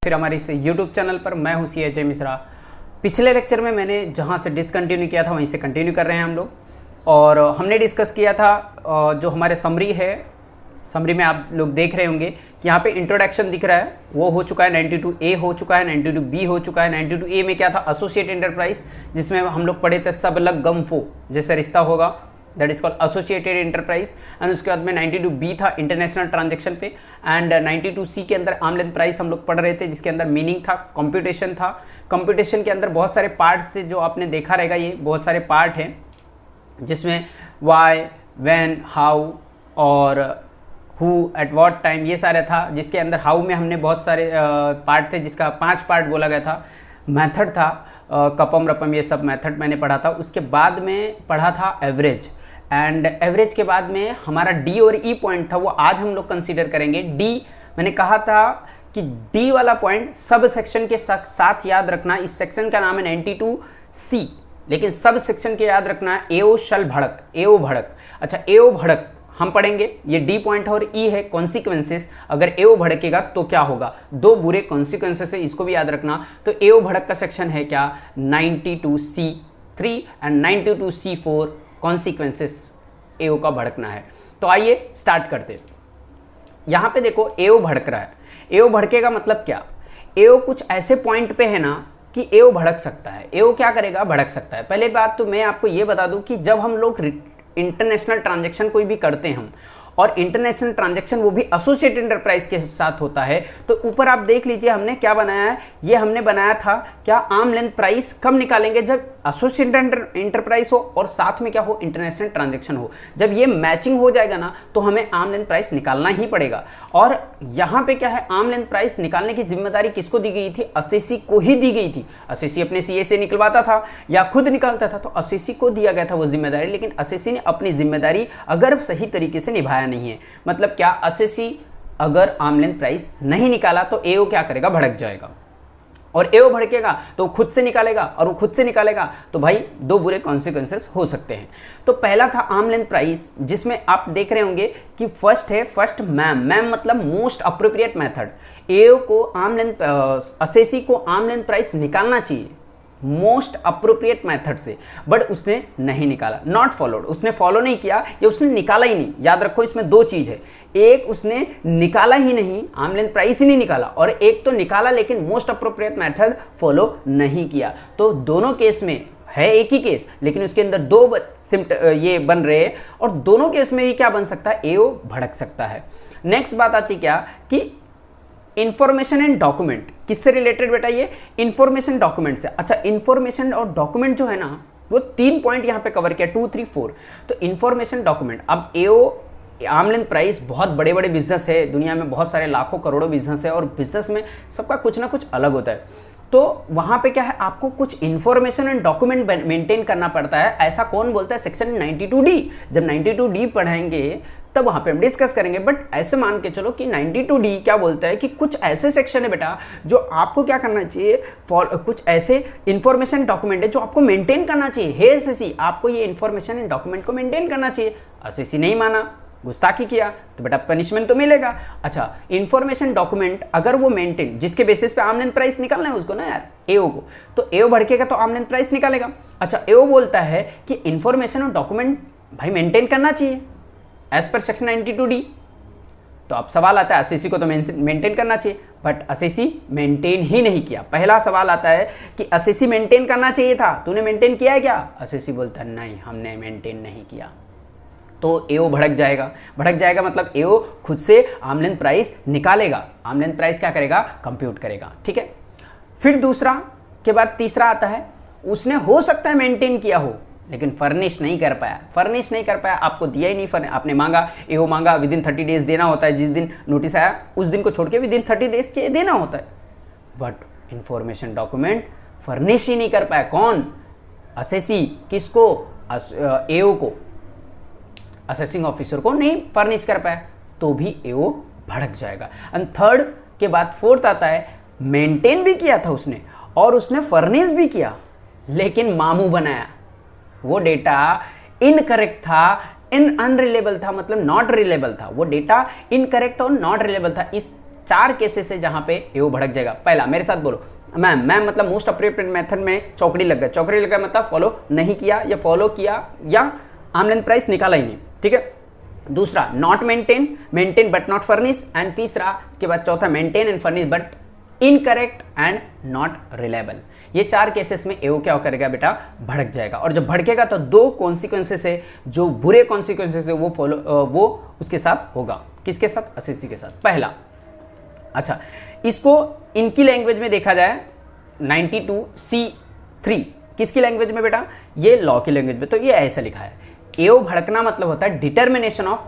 फिर हमारे इस YouTube चैनल पर मैं हूँ सी एच ए मिश्रा। पिछले लेक्चर में मैंने जहाँ से डिसकंटिन्यू किया था वहीं से कंटिन्यू कर रहे हैं हम लोग। और हमने डिस्कस किया था जो हमारे समरी है, समरी में आप लोग देख रहे होंगे कि यहाँ पे इंट्रोडक्शन दिख रहा है, वो हो चुका है। 92A हो चुका है, 92B हो चुका है। 92A में क्या था, एसोसिएट एंटरप्राइज, जिसमें हम लोग पढ़े थे सब लग गम फो जैसे रिश्ता होगा, that is called associated enterprise. And उसके बाद में 92B था इंटरनेशनल ट्रांजैक्शन पे। एंड 92C के अंदर आर्म लेंथ प्राइस हम लोग पढ़ रहे थे, जिसके अंदर मीनिंग था, कंप्यूटेशन था। कंप्यूटेशन के अंदर बहुत सारे पार्ट्स थे जो आपने देखा रहेगा, ये बहुत सारे पार्ट हैं जिसमें वाई, व्हेन, हाउ और हु, एट व्हाट टाइम, ये सारे था। जिसके अंदर हाउ में हमने बहुत सारे पार्ट थे, जिसका 5 पार्ट बोला गया था। मेथड था, कपम रपम, ये सब मेथड मैंने पढ़ा था। उसके बाद में पढ़ा था एवरेज, एंड एवरेज के बाद में हमारा डी और ई पॉइंट था, वो आज हम लोग कंसीडर करेंगे। डी मैंने कहा था कि डी वाला पॉइंट सब सेक्शन के साथ याद रखना। इस सेक्शन का नाम है 92C, लेकिन सब सेक्शन के याद रखना है एओ शल भड़क, एओ भड़क। अच्छा, एओ भड़क हम पढ़ेंगे, ये डी पॉइंट और ई है कॉन्सिक्वेंसेस। अगर एओ भड़केगा तो क्या होगा, 2 बुरे कॉन्सिक्वेंसेस है, इसको भी याद रखना। तो एओ भड़क का सेक्शन है क्या, 92C3 एंड 92C4 कॉन्सिक्वेंसेस एओ का भड़कना है। तो आइए स्टार्ट करते। यहां पे देखो एओ भड़क रहा है। एओ भड़केगा मतलब क्या, एओ कुछ ऐसे पॉइंट पे है ना कि एओ भड़क सकता है। एओ क्या करेगा, भड़क सकता है। पहले बात तो मैं आपको ये बता दूं कि जब हम लोग इंटरनेशनल ट्रांजैक्शन कोई भी करते हैं हम, और इंटरनेशनल ट्रांजैक्शन वो भी एसोसिएट एंटरप्राइज के साथ होता है, तो ऊपर आप देख लीजिए हमने क्या बनाया है। ये हमने बनाया था क्या, आर्म लेंथ प्राइस कब निकालेंगे, जब एसोसिएट एंटरप्राइज हो और साथ में क्या हो, इंटरनेशनल ट्रांजैक्शन हो। जब ये मैचिंग हो जाएगा ना तो हमें आर्म लेंथ प्राइस निकालना ही पड़ेगा। और यहाँ पे क्या है, आर्म लेंथ प्राइस निकालने की जिम्मेदारी किसको दी गई थी, एसएससी को ही दी गई थी। एसएससी अपने सीए से निकलवाता था या खुद निकालता था, तो एसएससी को दिया गया था वो जिम्मेदारी। लेकिन एसएससी ने अपनी जिम्मेदारी अगर सही तरीके से निभाया नहीं है, मतलब क्या, एसएससी अगर आर्म लेंथ प्राइस नहीं निकाला तो एओ क्या करेगा, भड़क जाएगा। और एओ भड़केगा तो खुद से निकालेगा, और वो खुद से निकालेगा तो भाई 2 बुरे कॉन्सिक्वेंसेस हो सकते हैं। तो पहला था आर्म लेंथ प्राइस, जिसमें आप देख रहे होंगे कि फर्स्ट है, फर्स्ट मैम मतलब मोस्ट अप्रोप्रिएट मेथड। एओ को आर्म लेंथ, एसएससी को आर्म लेंथ प्राइस निकालना चाहिए मोस्ट अप्रोप्रिएट मेथड से, बट उसने नहीं निकाला, नॉट फॉलोड, उसने फॉलो नहीं किया या उसने निकाला ही नहीं। याद रखो इसमें 2 चीज है, एक उसने निकाला ही नहीं, आर्म लेंथ प्राइस ही नहीं निकाला, और एक तो निकाला लेकिन मोस्ट अप्रोप्रिएट मेथड फॉलो नहीं किया। तो दोनों केस में है एक ही केस, लेकिन उसके अंदर 2 ये बन रहे हैं, और दोनों केस में भी क्या बन सकता है, एओ भड़क सकता है। नेक्स्ट बात आती क्या कि इंफॉर्मेशन एंड डॉक्यूमेंट, किससे रिलेटेड बेटा, ये इंफॉर्मेशन डॉक्यूमेंट से। अच्छा, इंफॉर्मेशन और डॉक्यूमेंट जो है ना, वो 3 पॉइंट यहाँ पे कवर किया, 2, 3, 4। तो इंफॉर्मेशन डॉक्यूमेंट, अब एओ आर्म लेंथ प्राइस बहुत बड़े बड़े बिजनेस है, दुनिया में बहुत सारे लाखों करोड़ों बिजनेस है, और बिजनेस में सबका कुछ ना कुछ अलग होता है। तो वहां पे क्या है, आपको कुछ इंफॉर्मेशन एंड डॉक्यूमेंट मेंटेन करना पड़ता है। ऐसा कौन बोलता है, सेक्शन 92D। जब 92D पढ़ेंगे तब वहां पे हम डिस्कस करेंगे। बट ऐसे मान के चलो कि 92D क्या बोलता है कि कुछ ऐसे सेक्शन है बेटा जो आपको क्या करना चाहिए, कुछ ऐसे इंफॉर्मेशन डॉक्यूमेंट है जो आपको मेंटेन करना चाहिए। हे एसएससी, आपको ये इंफॉर्मेशन एंड डॉक्यूमेंट को मेंटेन करना चाहिए। एसएससी नहीं माना, गुस्ताखी किया, तो बेटा पनिशमेंट तो मिलेगा। अच्छा, इंफॉर्मेशन डॉक्यूमेंट अगर वो मेंटेन, जिसके बेसिस पे आर्म लेंथ प्राइस निकालना है उसको ना यार, एओ को, तो एओ भड़केगा तो आर्म लेंथ प्राइस निकालेगा। अच्छा, एओ बोलता है कि इंफॉर्मेशन और डॉक्यूमेंट भाई मेंटेन करना चाहिए एज पर सेक्शन 92D। तो अब सवाल आता है, एसएससी को तो मेंटेन करना चाहिए, बट एसएससी मेंटेन ही नहीं किया। पहला सवाल आता है कि एसएससी मेंटेन करना चाहिए था, तूने मेंटेन किया है क्या? एसएससी बोलता है नहीं, हमने मेंटेन नहीं किया। तो एओ भड़क जाएगा। भड़क जाएगा मतलब एओ खुद से आर्म लेंथ प्राइस निकालेगा, आर्म लेंथ प्राइस क्या करेगा, कंप्यूट करेगा। ठीक है, फिर दूसरा के बाद तीसरा आता है, उसने हो सकता है मेंटेन किया हो लेकिन फर्निश नहीं कर पाया। फर्निश नहीं कर पाया, आपको दिया ही नहीं, आपने मांगा, एओ मांगा, विदिन 30 डेज देना होता है। जिस दिन नोटिस आया उस दिन को छोड़ के विदिन 30 डेज के देना होता है। बट इंफॉर्मेशन डॉक्यूमेंट फर्निश ही नहीं कर पाया। कौन? एसएससी। किसको? एओ को, असेसिंग ऑफिसर को नहीं फर्निश कर पाया, तो भी एओ भड़क जाएगा। एंड थर्ड के बाद फोर्थ आता है, मेंटेन भी किया था उसने और उसने फर्निश भी किया, लेकिन मामू बनाया, वो डेटा इनकरेक्ट था, अनरिलेबल था, मतलब नॉट रिलेबल था। वो डेटा इनकरेक्ट और नॉट रिलेबल था। इस 4 केसेस है जहां पे एओ भड़क जाएगा। पहला, मेरे साथ बोलो मैम मतलब मोस्ट अप्रोप्रिएट मेथड में चौकड़ी लग गया। चौकड़ी लग गया मतलब फॉलो नहीं किया या फॉलो किया या आर्म लेंथ प्राइस निकाला ही नहीं, ठीक है। दूसरा, not maintain but not furnish, and तीसरा के बाद चौथा, maintain and furnish but incorrect and not reliable. ये 4 केसेस में एओ क्या करेगा बेटा, भड़क जाएगा। और जब भड़केगा तो 2 कॉन्सिक्वेंसेस है, जो बुरे कॉन्सिक्वेंसेस है वो उसके साथ होगा। किसके साथ? असेसी के साथ। पहला, अच्छा इसको इनकी लैंग्वेज में देखा जाए 92C3 किसकी लैंग्वेज में बेटा? ये लॉ की लैंग्वेज में। तो ये ऐसा लिखा है, एओ भड़कना मतलब होता है determination of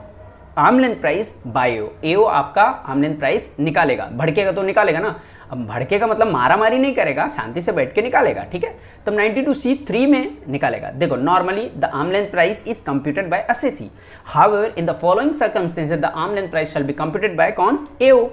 arm length price by AO. AO आपका आर्म लेंथ प्राइस निकालेगा, भड़केगा तो निकालेगा ना। अब भड़केगा मतलब मारामारी नहीं करेगा, शांति से बैठ के निकालेगा, ठीक है। तब 92C3 में निकालेगा। देखो, normally the arm length price is computed by assessee, however in the following circumstances the arm length price shall be computed by कौन? एओ।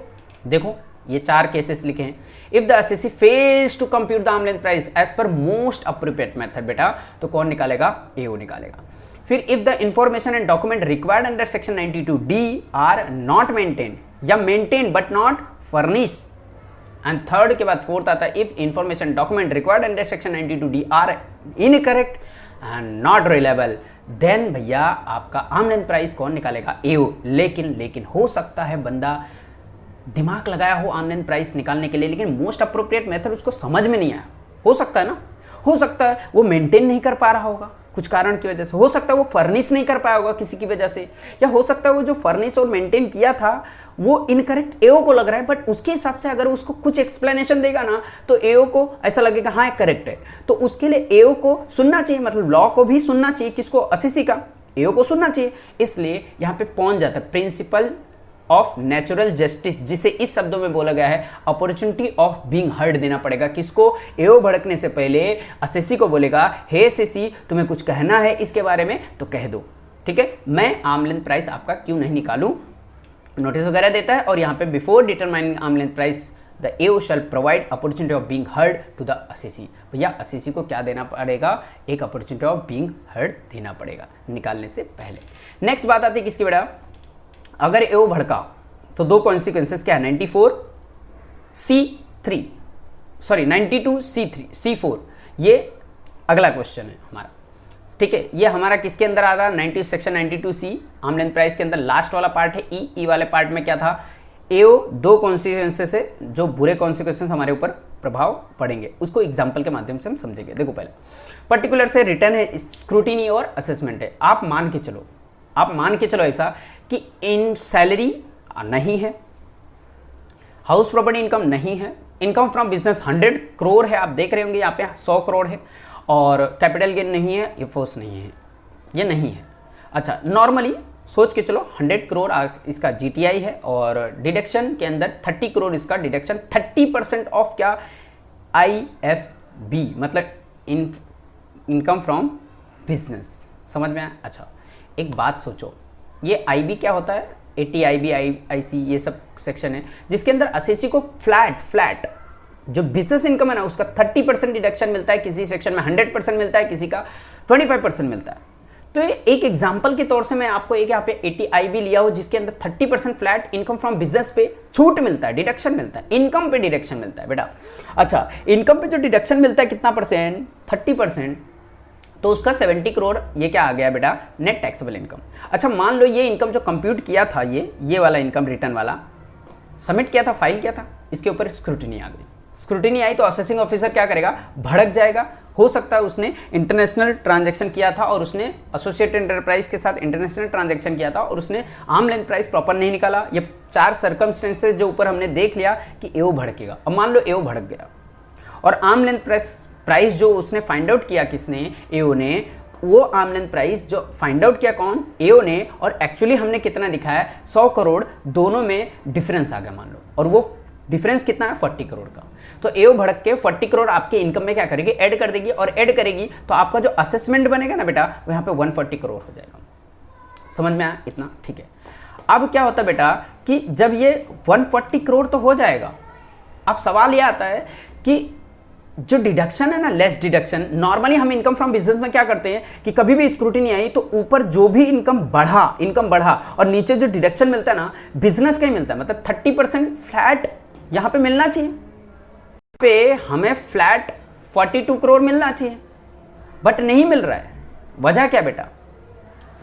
देखो ये 4 केसेस लिखे हैं। If the assessee fails to compute the arm length price as per most appropriate method बेटा, तो कौन निकालेगा? AO निकालेगा। फिर if the information and document required under section 92D are not maintain या maintain but not furnish, and third के बाद fourth आता है, if information document required under section 92D are incorrect and not reliable, then भैया आपका arm length price कौन निकालेगा? एओ। लेकिन हो सकता है बंदा दिमाग लगाया हो आर्म लेंथ प्राइस निकालने के लिए, लेकिन मोस्ट अप्रोप्रिएट मेथड उसको समझ में नहीं आया। हो सकता है ना, हो सकता है वो मेंटेन नहीं कर पा रहा होगा कुछ कारण की वजह से, हो सकता है वो फर्निश नहीं कर पाया होगा किसी की वजह से, या हो सकता है वो जो फर्निश और मेंटेन किया था वो इनकरेक्ट एओ को लग रहा है, बट उसके हिसाब से अगर उसको कुछ एक्सप्लेनेशन देगा ना तो एओ को ऐसा लगेगा हाँ करेक्ट है। तो उसके लिए एओ को सुनना चाहिए, मतलब लॉ को भी सुनना चाहिए। किसको? असेसी का। एओ को सुनना चाहिए। इसलिए यहाँ पे पहुंच जाता है प्रिंसिपल ऑफ नेचुरल जस्टिस, जिसे इस शब्दों में बोला गया है अपॉर्चुनिटी ऑफ बीइंग हर्ड देना पड़ेगा। किसको? एओ भड़कने से पहले असेसी को बोलेगा, हे असेसी तुम्हें कुछ कहना है इसके बारे में तो कह दो, ठीक है। मैं आर्म लेंथ प्राइस आपका क्यों नहीं निकालूं, नोटिस वगैरह देता है। और यहाँ पे before determining arm length price the AO shall provide opportunity of being heard to the assessee. भैया असेसी को क्या देना पड़ेगा? एक अपॉर्चुनिटी ऑफ बीइंग हर्ड देना पड़ेगा निकालने से पहले। नेक्स्ट बात आती है किसकी बेटा? अगर एओ भड़का तो 2 कॉन्सिक्वेंसेस क्या है? 92C4 ये अगला क्वेश्चन है हमारा, ठीक है। ये हमारा किसके अंदर आता है? Section 92C arm length price के अंदर लास्ट वाला पार्ट है। ई वाले पार्ट में क्या था? एओ 2 कॉन्सिक्वेंसेस है, जो बुरे कॉन्सिक्वेंसेस हमारे ऊपर प्रभाव पड़ेंगे, उसको एग्जाम्पल के माध्यम से हम समझेंगे। देखो पहले पर्टिकुलर से रिटर्न है, स्क्रूटिनी और असेसमेंट है। आप मान के चलो ऐसा कि इन सैलरी नहीं है, हाउस प्रॉपर्टी इनकम नहीं है, इनकम फ्रॉम बिजनेस 100 करोड़ है, आप देख रहे होंगे यहाँ पे 100 करोड़ है, और कैपिटल गेन नहीं है, एफओस नहीं है, ये नहीं है। अच्छा, नॉर्मली सोच के चलो 100 करोड़ इसका जीटीआई है, और डिडक्शन के अंदर 30 करोड़ इसका डिडक्शन, 30% ऑफ क्या? IFB मतलब इनकम फ्रॉम बिजनेस। समझ में आया? अच्छा एक बात सोचो, ये IB क्या होता है? ATIB, IC ये सब सेक्शन है जिसके अंदर असेसी को फ्लैट जो बिजनेस इनकम है ना उसका 30% डिडक्शन मिलता है, किसी सेक्शन में 100% मिलता है, किसी का 25% मिलता है। तो ये एक एग्जांपल के तौर से मैं आपको एक यहाँ पे ATIB लिया हो जिसके अंदर 30% फ्लैट इनकम फ्रॉम बिजनेस पे छूट मिलता है, डिडक्शन मिलता है, इनकम पे डिडक्शन मिलता है बेटा। अच्छा, इनकम पे जो डिडक्शन मिलता है कितना परसेंट? 30%, तो उसका 70 करोड़ ये क्या आ गया बेटा? Net taxable income. अच्छा मान लो ये इनकम जो कंप्यूट किया था, ये वाला इनकम रिटर्न वाला सबमिट किया था, फाइल किया था, इसके ऊपर स्क्रूटिनी आ गई। स्क्रूटिनी आई तो असेसिंग ऑफिसर क्या करेगा? भड़क जाएगा। हो सकता है उसने इंटरनेशनल ट्रांजैक्शन किया था और उसने एसोसिएटेड एंटरप्राइज के साथ इंटरनेशनल ट्रांजैक्शन किया था और उसने आर्म लेंथ प्राइस प्रॉपर नहीं निकाला। ये 4 सर्कमस्टेंसेस जो ऊपर हमने देख लिया कि एओ भड़केगा। अब मान लो एओ भड़क गया और आर्म लेंथ प्राइस जो उसने फाइंड आउट किया, किसने? एओ ने। वो आर्म लेंथ प्राइस जो फाइंड आउट किया कौन? एओ ने। और एक्चुअली हमने कितना दिखाया? 100 करोड़, दोनों में डिफरेंस आ गया मान लो, और वो डिफरेंस कितना है? 40 करोड़ का। तो एओ भड़क के 40 करोड़ आपके इनकम में क्या करेगी? ऐड कर देगी, और ऐड करेगी तो आपका जो असेसमेंट बनेगा ना बेटा वो यहाँ पे 140 करोड़ हो जाएगा। समझ में आया इतना? ठीक है। अब क्या होता है बेटा कि जब ये 140 करोड़ तो हो जाएगा, अब सवाल ये आता है कि जो डिडक्शन है ना, लेस डिडक्शन, नॉर्मली हम इनकम फ्रॉम बिजनेस में क्या करते हैं कि कभी भी स्क्रूटिनी आई तो ऊपर जो भी इनकम बढ़ा और नीचे जो डिडक्शन मिलता है ना, बिजनेस का ही मिलता है, मतलब 30% फ्लैट यहां पे मिलना चाहिए, पे हमें फ्लैट 42 करोड़ मिलना चाहिए, बट नहीं मिल रहा है। वजह क्या बेटा?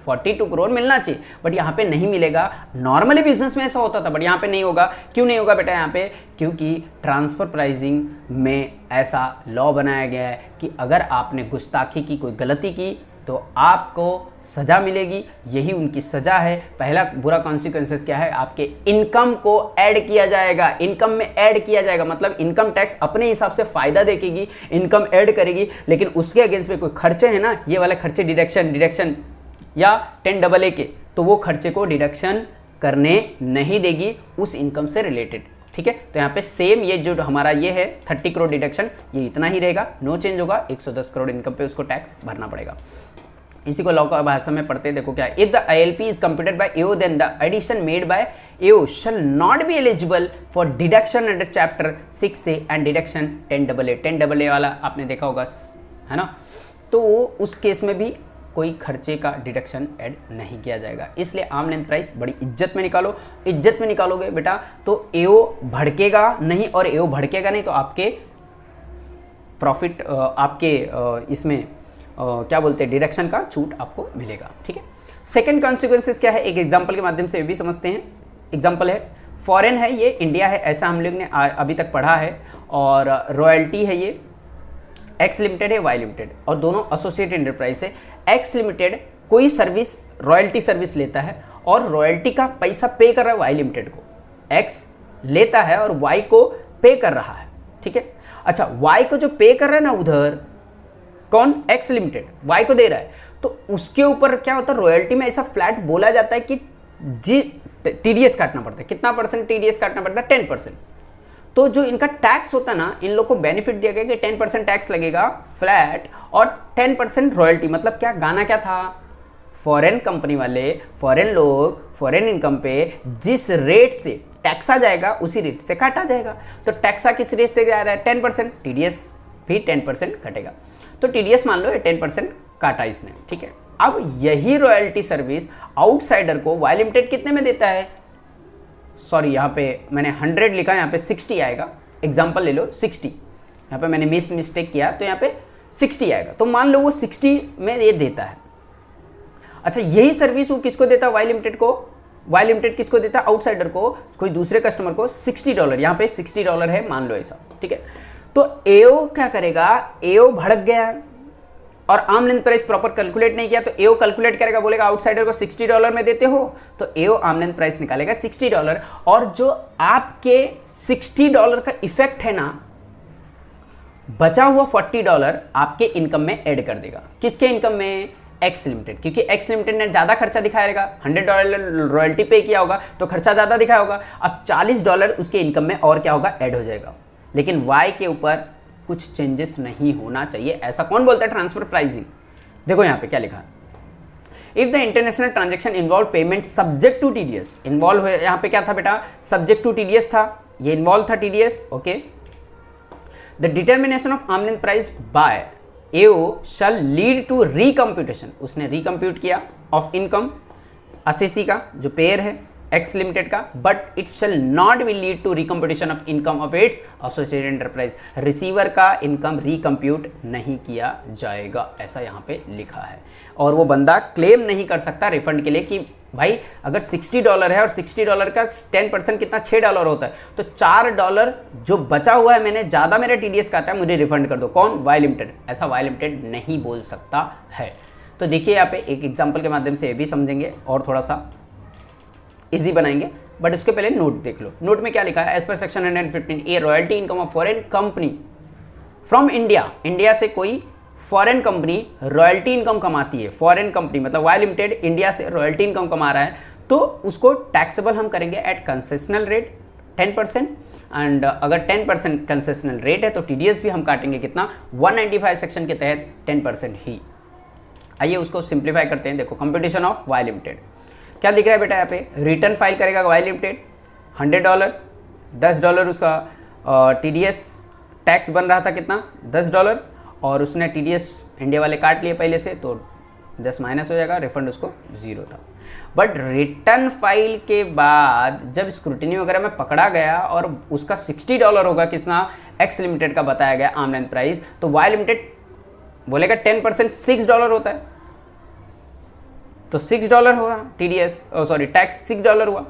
42 करोड़ मिलना चाहिए बट यहाँ पे नहीं मिलेगा। नॉर्मली बिजनेस में ऐसा होता था बट यहाँ पे नहीं होगा। क्यों नहीं होगा बेटा यहाँ पे? क्योंकि ट्रांसफर प्राइसिंग में ऐसा लॉ बनाया गया है कि अगर आपने गुस्ताखी की, कोई गलती की तो आपको सजा मिलेगी। यही उनकी सजा है। पहला बुरा कॉन्सिक्वेंसेस क्या है? आपके इनकम को ऐड किया जाएगा, इनकम में ऐड किया जाएगा, मतलब इनकम टैक्स अपने हिसाब से फायदा देखेगी, इनकम ऐड करेगी, लेकिन उसके अगेंस्ट में कोई खर्चे हैं ना, ये वाले खर्चे डिडक्शन या 10AA के, तो वो खर्चे को डिडक्शन करने नहीं देगी उस इनकम से रिलेटेड। ठीक है, तो यहाँ पे सेम ये जो हमारा ये है 30 करोड़ डिडक्शन, ये इतना ही रहेगा, नो चेंज होगा। 110 करोड़ इनकम पे उसको टैक्स भरना पड़ेगा। इसी को लॉ का भाषा में पढ़ते देखो क्या है। If the ILP is computed by AO then the addition made by AO shall not be eligible for deduction under chapter 6A and deduction 10AA। 10AA वाला आपने देखा होगा, है ना? तो उस केस में भी कोई खर्चे का डिडक्शन ऐड नहीं किया जाएगा। इसलिए आर्म लेंथ प्राइस बड़ी इज्जत में निकालो। इज्जत में निकालोगे बेटा तो AO भड़केगा नहीं, और AO भड़केगा नहीं तो आपके प्रॉफिट, आपके इसमें क्या बोलते हैं, डिडक्शन का छूट आपको मिलेगा। ठीक है, सेकंड कॉन्सिक्वेंसेस क्या है, एक एग्जांपल के माध्यम से भी समझते हैं। एग्जांपल है, फॉरेन है ये, इंडिया है, ऐसा हम लोग ने अभी तक पढ़ा है, और रॉयल्टी है ये, एक्स लिमिटेड है, वाई लिमिटेड, और दोनों एसोसिएट एंटरप्राइज है। एक्स लिमिटेड कोई सर्विस, रॉयल्टी सर्विस लेता है और रॉयल्टी का पैसा पे कर रहा है वाई लिमिटेड को। एक्स लेता है और वाई को पे कर रहा है। ठीक है, अच्छा, वाई को जो पे कर रहा है ना उधर, कौन? एक्स लिमिटेड वाई को दे रहा है, तो उसके ऊपर क्या होता है, रॉयल्टी में ऐसा फ्लैट बोला जाता है कि जी TDS काटना पड़ता है। कितना % TDS काटना पड़ता है? 10%। तो जो इनका टैक्स होता है ना, इन लोग को बेनिफिट दिया गया कि 10% टैक्स लगेगा फ्लैट और 10% रॉयल्टी। मतलब क्या गाना क्या था? फॉरेन कंपनी वाले, फॉरेन लोग, फॉरेन इनकम पे जिस रेट से टैक्स आ जाएगा उसी रेट से काटा जाएगा। तो टैक्सा किस रेट से जा रहा है? 10%। TDS भी 10% कटेगा। तो TDS मान लो 10% काटा इसने। ठीक है, अब यही रॉयल्टी सर्विस आउटसाइडर को वाई लिमिटेड कितने में देता है? सॉरी, यहाँ पे मैंने 100 लिखा, यहाँ पे 60 आएगा। एग्जाम्पल ले लो 60, यहाँ पे मैंने मिस्टेक किया तो यहाँ पे 60 आएगा। तो मान लो वो 60 में ये देता है। अच्छा, यही सर्विस वो किसको देता है? वाई लिमिटेड को। वाई लिमिटेड किसको देता है? आउटसाइडर को, कोई दूसरे कस्टमर को। $60, यहाँ पे $60 है, मान लो ऐसा। ठीक है, तो AO क्या करेगा? AO भड़क गया और arm length price proper calculate नहीं किया, तो AO कैलकुलेट करेगा, बोलेगा आउटसाइडर को $60 में देते हो, तो AO आर्म लेंथ प्राइस निकालेगा $60, और जो आपके $60 का इफेक्ट है ना, बचा हुआ $40 आपके इनकम में ऐड कर देगा। किसके इनकम में? एक्स लिमिटेड, क्योंकि एक्स लिमिटेड ने ज्यादा खर्चा दिखाएगा, $100 रॉयल्टी पे किया होगा तो खर्चा ज्यादा दिखाया होगा। अब $40 उसके इनकम में और क्या होगा? ऐड हो जाएगा। लेकिन वाई के ऊपर कुछ चेंजेस नहीं होना चाहिए। ऐसा कौन बोलता है? Transfer pricing. देखो यहाँ पे क्या लिखा है, if the international transaction involve payment subject to TDS। Involve है, यहाँ पे क्या था बेटा? सब्जेक्ट टू TDS था, ये इन्वॉल्व था TDS। Okay, the determination of arm length price by AO shall lead to recomputation. उसने रिकम्प्यूट किया ऑफ इनकम असेसी का, जो पेयर है एक्स लिमिटेड का, but it shall not be lead to recomputation of income of its associated enterprise. Receiver का income recompute नहीं किया जाएगा, ऐसा यहाँ पे लिखा है। और वो बंदा क्लेम नहीं कर सकता रिफंड के लिए कि भाई अगर $60 है और $60 का 10% कितना? $6 होता है, तो $4 जो बचा हुआ है, मैंने ज़्यादा मेरा TDS काटा है, मुझे रिफंड कर दो। कौन? Y limited. ऐसा वाई लिमिटेड नहीं बोल सकता है। तो देखिए यहाँ पे एक एग्जाम्पल के माध्यम से ये भी समझेंगे और थोड़ा सा इजी बनाएंगे, बट उसके पहले नोट देख लो। नोट में क्या लिखा है? As per section 115A royalty income of foreign company from India. India से कोई फॉरेन कंपनी रॉयल्टी इनकम कमाती है, फॉरेन कंपनी मतलब वाई लिमिटेड इंडिया से रॉयल्टी इनकम कमा रहा है, तो उसको टैक्सेबल हम करेंगे एट कंसेशनल रेट 10%। एंड अगर 10% कंसेशनल रेट है तो TDS भी हम काटेंगे कितना? 195 सेक्शन के तहत 10% ही। आइए उसको सिंप्लीफाई करते हैं। देखो, कंपटीशन ऑफ वाई लिमिटेड क्या लिख रहा है बेटा? यहाँ पे रिटर्न फाइल करेगा वाई लिमिटेड, $100, $10 उसका TDS टैक्स बन रहा था कितना, $10, और उसने TDS इंडिया वाले काट लिए पहले से, तो 10 माइनस हो जाएगा, रिफंड उसको 0 था। बट रिटर्न फाइल के बाद जब स्क्रूटिनी वगैरह में पकड़ा गया और उसका $60 होगा, कितना, एक्स लिमिटेड का बताया गया आर्म लेंथ प्राइस, तो वाई लिमिटेड बोलेगा 10% $6 होता है, तो $6 हुआ TDS, सॉरी टैक्स $6 हुआ।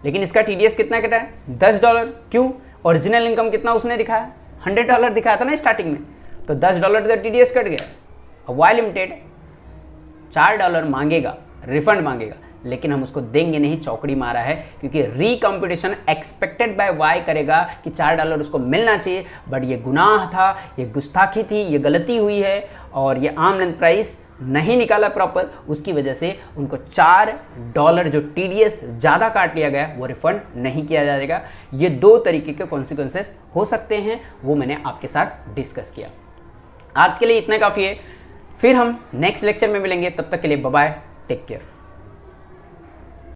लेकिन इसका TDS कितना कटा है, $10। क्यों, ओरिजिनल इनकम कितना उसने दिखाया, $100 दिखाया था ना स्टार्टिंग में, तो $10 तो TDS कट गया। अब वाई लिमिटेड $4 मांगेगा, रिफंड मांगेगा, लेकिन हम उसको देंगे नहीं, चौकड़ी मारा है, क्योंकि रिकम्पिटिशन एक्सपेक्टेड बाय वाई करेगा कि $4 उसको मिलना चाहिए, बट ये गुनाह था, ये गुस्ताखी थी, ये गलती हुई है, और ये आर्म लेंथ प्राइस नहीं निकाला प्रॉपर, उसकी वजह से उनको $4 जो TDS ज़्यादा काट लिया गया वो रिफंड नहीं किया जाएगा। ये 2 तरीके के कॉन्सिक्वेंसेस हो सकते हैं, वो मैंने आपके साथ डिस्कस किया। आज के लिए इतना काफ़ी है, फिर हम नेक्स्ट लेक्चर में मिलेंगे, तब तक के लिए बाय बाय, टेक केयर।